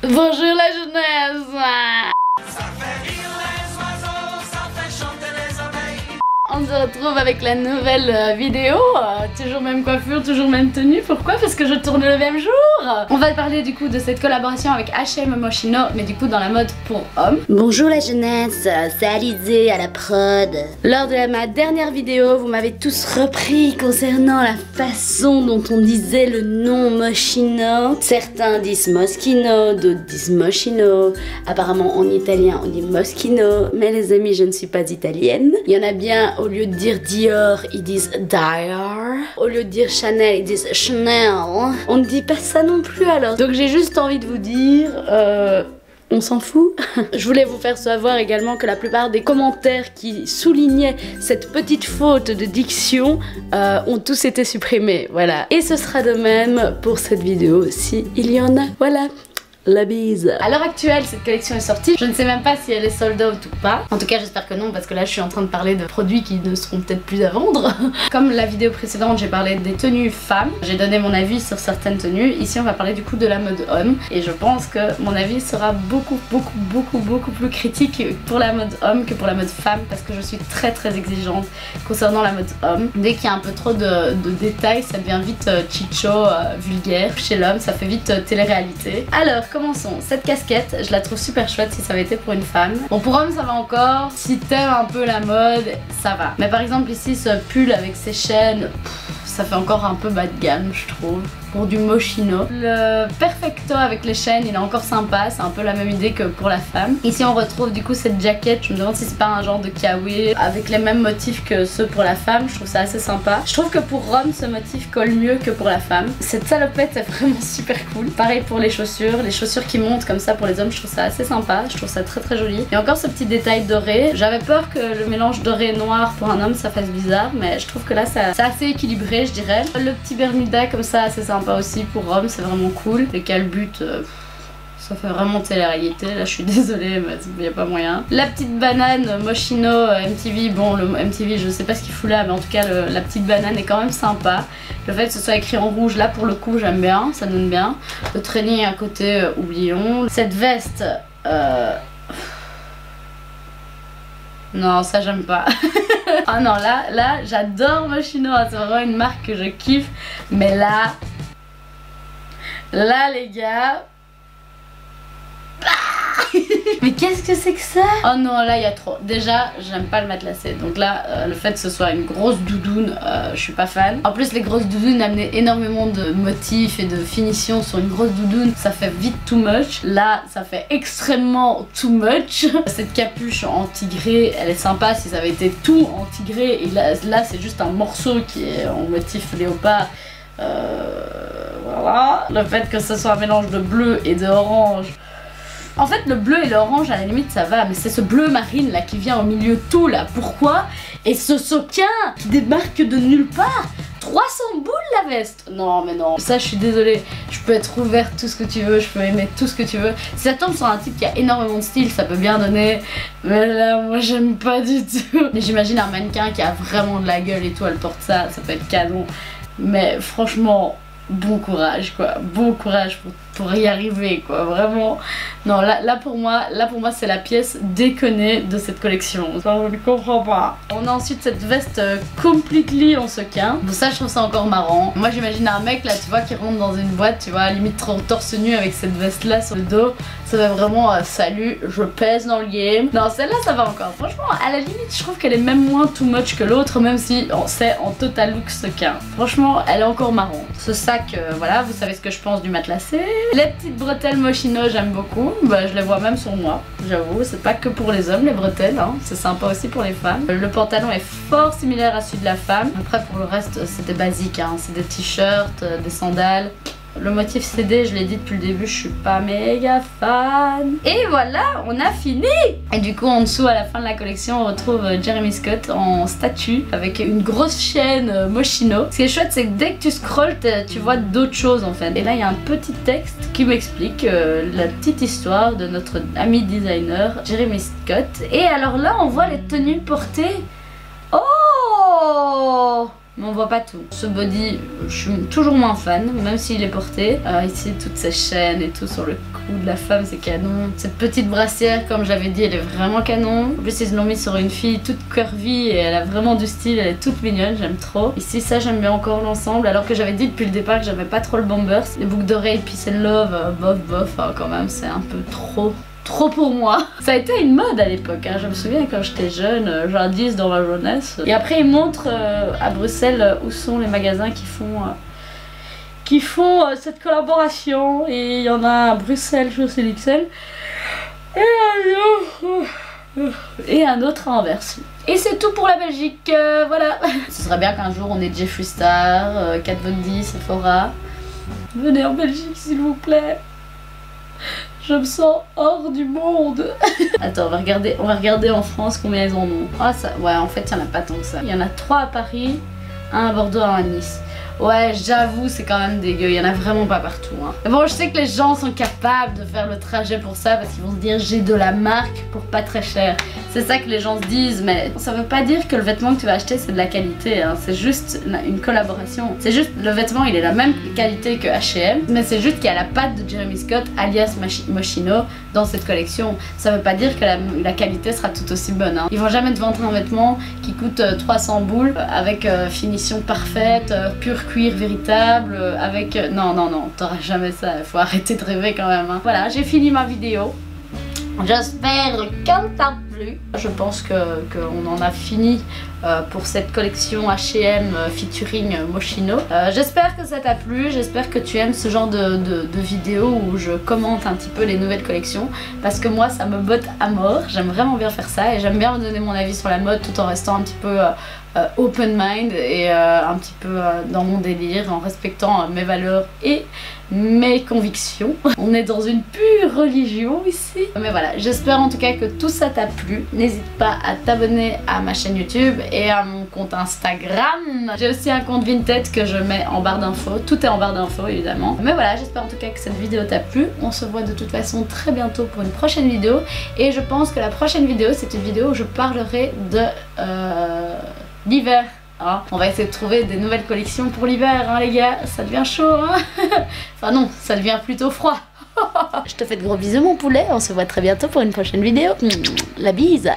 Bonjour la jeunesse. Ça fait rire les oiseaux, ça fait chanter les abeilles. On se retrouve avec la nouvelle vidéo, toujours même coiffure, toujours même tenue. Pourquoi? Parce que je tourne le même jour. On va parler du coup de cette collaboration avec H&M Moschino, mais du coup dans la mode pour hommes. Bonjour la jeunesse, c'est Alizé à la prod. Lors de ma dernière vidéo, vous m'avez tous repris concernant la façon dont on disait le nom Moschino. Certains disent Moschino, d'autres disent Moschino. Apparemment en italien on dit Moschino, mais les amis je ne suis pas italienne. Il y en a bien, au lieu de dire Dior, ils disent Dior. Au lieu de dire Chanel, ils disent Chanel. On ne dit pas ça non plus alors. Donc j'ai juste envie de vous dire... on s'en fout. Je voulais vous faire savoir également que la plupart des commentaires qui soulignaient cette petite faute de diction ont tous été supprimés, voilà. Et ce sera de même pour cette vidéo si il y en a, voilà. La bise. À l'heure actuelle, cette collection est sortie. Je ne sais même pas si elle est sold out ou pas. En tout cas, j'espère que non, parce que là, je suis en train de parler de produits qui ne seront peut-être plus à vendre. Comme la vidéo précédente, j'ai parlé des tenues femmes. J'ai donné mon avis sur certaines tenues. Ici, on va parler du coup de la mode homme. Et je pense que mon avis sera beaucoup plus critique pour la mode homme que pour la mode femme, parce que je suis très exigeante concernant la mode homme. Dès qu'il y a un peu trop de détails, ça devient vite chicho, vulgaire. Chez l'homme, ça fait vite télé-réalité. Alors, commençons. Cette casquette, je la trouve super chouette si ça avait été pour une femme. Bon, pour homme ça va encore. Si t'aimes un peu la mode, ça va. Mais par exemple ici, ce pull avec ses chaînes, ça fait encore un peu bas de gamme, je trouve. Pour du Moschino. Le perfecto avec les chaînes, il est encore sympa, c'est un peu la même idée que pour la femme. Ici on retrouve du coup cette jaquette, je me demande si c'est pas un genre de kawaii avec les mêmes motifs que ceux pour la femme, je trouve ça assez sympa. Je trouve que pour Rome ce motif colle mieux que pour la femme. Cette salopette est vraiment super cool. Pareil pour les chaussures qui montent comme ça pour les hommes, je trouve ça assez sympa, je trouve ça très joli. Et encore ce petit détail doré, j'avais peur que le mélange doré et noir pour un homme ça fasse bizarre, mais je trouve que là c'est assez équilibré je dirais. Le petit bermuda comme ça assez sympa aussi pour homme, c'est vraiment cool. Les calbutes, ça fait vraiment télé-réalité, là je suis désolée mais il n'y a pas moyen. La petite banane Moschino MTV, bon le MTV je sais pas ce qu'il fout là mais en tout cas la petite banane est quand même sympa. Le fait que ce soit écrit en rouge là pour le coup j'aime bien, ça donne bien. Le training à côté, oublions. Cette veste, non ça j'aime pas. Ah non là j'adore Moschino, c'est vraiment une marque que je kiffe, mais là les gars, mais qu'est-ce que c'est que ça? Oh non là il y a trop. Déjà j'aime pas le matelassé. Donc là le fait que ce soit une grosse doudoune, je suis pas fan. En plus les grosses doudounes amenaient énormément de motifs et de finitions sur une grosse doudoune. Ça fait vite too much. Là ça fait extrêmement too much. Cette capuche en tigré elle est sympa si ça avait été tout en tigré. Et là c'est juste un morceau qui est en motif léopard. Voilà. Le fait que ce soit un mélange de bleu et d'orange. En fait le bleu et l'orange à la limite ça va, mais c'est ce bleu marine là qui vient au milieu de tout là, pourquoi? Et ce soquin qui débarque de nulle part. 300 boules la veste. Non mais non, ça je suis désolée. Je peux être ouverte tout ce que tu veux, je peux aimer tout ce que tu veux. Si ça tombe sur un type qui a énormément de style, ça peut bien donner. Mais là moi j'aime pas du tout. Mais j'imagine un mannequin qui a vraiment de la gueule et tout, elle porte ça, ça peut être canon. Mais franchement, bon courage quoi, bon courage pour y arriver quoi, vraiment. Non là pour moi c'est la pièce déconnée de cette collection, ça je ne comprends pas. On a ensuite cette veste completely en sequin. Bon ça je trouve ça encore marrant. Moi j'imagine un mec là tu vois qui rentre dans une boîte, tu vois limite trop torse nu avec cette veste là sur le dos. Ça va vraiment salut je pèse dans le game. Non celle-là ça va encore, franchement à la limite je trouve qu'elle est même moins too much que l'autre, même si c'est en total look sequin. Franchement elle est encore marrant. Ce sac voilà, vous savez ce que je pense du matelassé. Les petites bretelles Moschino j'aime beaucoup, bah, je les vois même sur moi, j'avoue, c'est pas que pour les hommes les bretelles, hein. C'est sympa aussi pour les femmes. Le pantalon est fort similaire à celui de la femme, après pour le reste c'est des basiques, hein. C'est des t-shirts, des sandales. Le motif CD, je l'ai dit depuis le début, je suis pas méga fan. Et voilà, on a fini. Et du coup, en dessous, à la fin de la collection, on retrouve Jeremy Scott en statue avec une grosse chaîne Moschino. Ce qui est chouette, c'est que dès que tu scrolles, tu vois d'autres choses en fait. Et là, il y a un petit texte qui m'explique la petite histoire de notre ami designer Jeremy Scott. Et alors là, on voit les tenues portées. Oh! mais on voit pas tout. Ce body, je suis toujours moins fan, même s'il est porté. Ici, toutes ces chaînes et tout sur le cou de la femme, c'est canon. Cette petite brassière, comme j'avais dit, elle est vraiment canon. En plus, ils l'ont mis sur une fille toute curvy et elle a vraiment du style, elle est toute mignonne, j'aime trop. Ici, ça, j'aime bien encore l'ensemble, alors que j'avais dit depuis le départ que j'avais pas trop le bombers. Les boucles d'oreilles, peace and love, bof, quand même, c'est un peu trop pour moi. Ça a été une mode à l'époque, hein. Je me souviens quand j'étais jeune, jadis dans ma jeunesse. Et après ils montrent à Bruxelles où sont les magasins qui font cette collaboration. Et il y en a à Bruxelles, chez LXL. Et un autre à Anvers. Et c'est tout pour la Belgique, voilà. Ce serait bien qu'un jour on ait Jeffree Star, Kat Von D, Sephora. Venez en Belgique s'il vous plaît. Je me sens hors du monde. Attends, on va regarder en France combien ils en ont. Ah ça, ouais, en fait il n'y en a pas tant que ça. Il y en a 3 à Paris, 1 à Bordeaux, 1 à Nice. Ouais, j'avoue, c'est quand même dégueu, il y en a vraiment pas partout, hein. Mais bon, je sais que les gens sont capables de faire le trajet pour ça parce qu'ils vont se dire j'ai de la marque pour pas très cher. C'est ça que les gens se disent, mais ça veut pas dire que le vêtement que tu vas acheter c'est de la qualité, hein. C'est juste une collaboration. C'est juste, le vêtement il est la même qualité que H&M, mais c'est juste qu'il y a la patte de Jeremy Scott alias Moschino dans cette collection. Ça veut pas dire que la qualité sera tout aussi bonne, hein. Ils vont jamais te vendre un vêtement qui coûte 300 boules avec finition parfaite, pur cuir véritable, avec... Non, t'auras jamais ça, il faut arrêter de rêver quand même, hein. Voilà, j'ai fini ma vidéo. J'espère qu'elle t'a plu. Je pense qu'on en a fini pour cette collection H&M featuring Moschino. J'espère que ça t'a plu, j'espère que tu aimes ce genre de vidéos où je commente un petit peu les nouvelles collections, parce que moi ça me botte à mort, j'aime vraiment bien faire ça et j'aime bien me donner mon avis sur la mode tout en restant un petit peu open mind et un petit peu dans mon délire, en respectant mes valeurs et mes convictions. On est dans une pure religion ici. Mais voilà, j'espère en tout cas que tout ça t'a plu. N'hésite pas à t'abonner à ma chaîne YouTube et à mon compte Instagram. J'ai aussi un compte Vinted que je mets en barre d'infos. Tout est en barre d'infos évidemment. Mais voilà, j'espère en tout cas que cette vidéo t'a plu. On se voit de toute façon très bientôt pour une prochaine vidéo. Et je pense que la prochaine vidéo, c'est une vidéo où je parlerai de l'hiver. Hein, on va essayer de trouver des nouvelles collections pour l'hiver, hein, les gars. Ça devient chaud, hein. Enfin non, ça devient plutôt froid. Je te fais de gros bisous mon poulet, on se voit très bientôt pour une prochaine vidéo. La bise.